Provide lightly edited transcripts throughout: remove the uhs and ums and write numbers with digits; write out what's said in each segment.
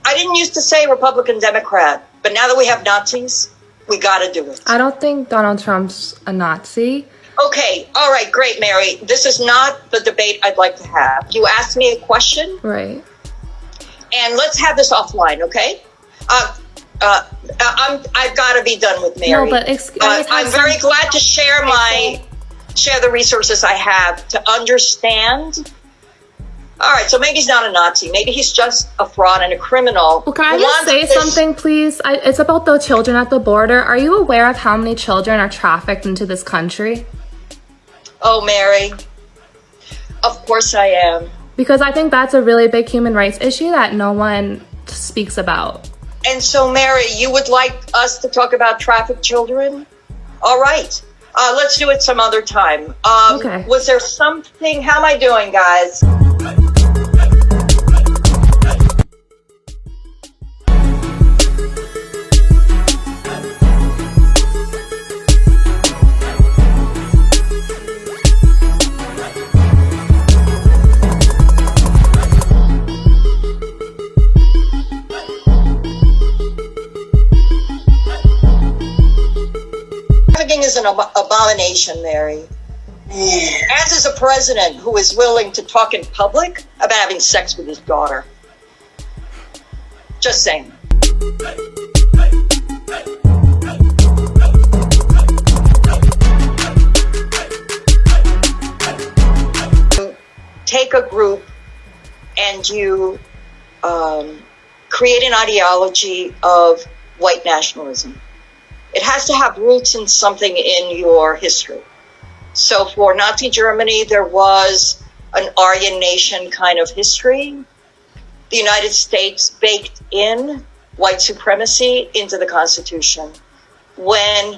I didn't used to say Republican Democrat, but now that we have Nazis, we got to do it. I don't think Donald Trump's a Nazi. Okay, all right, great, Mary. This is not the debate I'd like to have. You asked me a question. Right. And let's have this offline, okay? I've got to be done with Mary. No, but I'm very glad to share the resources I have to understand. All right, so maybe he's not a Nazi. Maybe he's just a fraud and a criminal. Well, can I just say something, please? It's about the children at the border. Are you aware of how many children are trafficked into this country? Oh, Mary, of course I am. Because I think that's a really big human rights issue that no one speaks about. And so, Mary, you would like us to talk about trafficked children? All right. Let's do it some other time. Okay. Was there something? How am I doing, guys? Trafficking is an abomination, Mary. As is a president who is willing to talk in public about having sex with his daughter. Just saying. Take a group and you create an ideology of white nationalism. It has to have roots in something in your history. So for Nazi Germany, there was an Aryan nation kind of history. The United States baked in white supremacy into the Constitution. When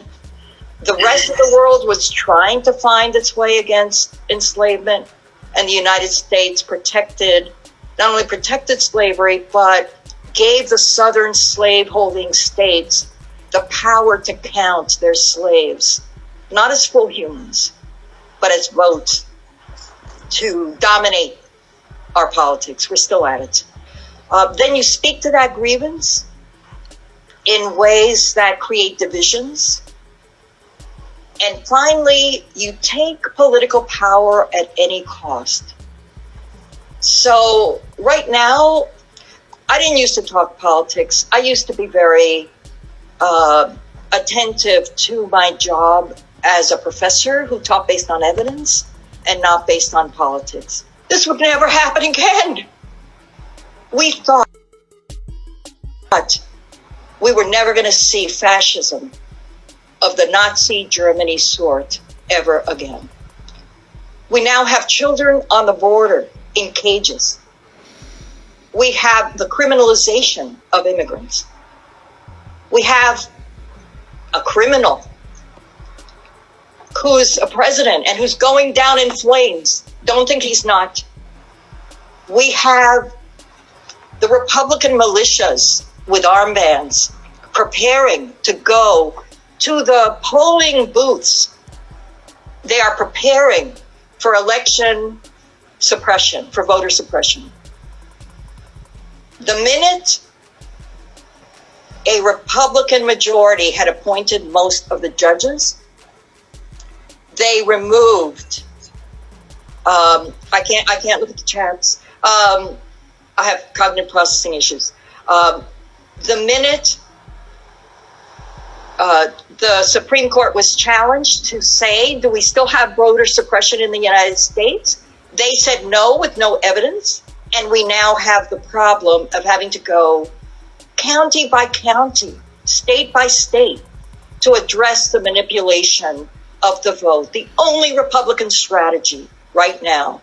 the rest of the world was trying to find its way against enslavement, and the United States not only protected slavery, but gave the southern slave-holding states the power to count their slaves, not as full humans, but as votes to dominate our politics. We're still at it. Then you speak to that grievance in ways that create divisions. And finally, you take political power at any cost. So right now, I didn't used to talk politics. I used to be very attentive to my job as a professor who taught based on evidence and not based on politics. This would never happen again. We thought we were never going to see fascism of the Nazi Germany sort ever again. We now have children on the border in cages. We have the criminalization of immigrants. We have a criminal who's a president and who's going down in flames. Don't think he's not. We have the Republican militias with armbands preparing to go to the polling booths. They are preparing for election suppression, for voter suppression. The minute a Republican majority had appointed most of the judges, they removed, I can't look at the chats. I have cognitive processing issues. The minute the Supreme Court was challenged to say, do we still have voter suppression in the United States? They said no with no evidence. And we now have the problem of having to go county by county, state by state, to address the manipulation of the vote. The only Republican strategy right now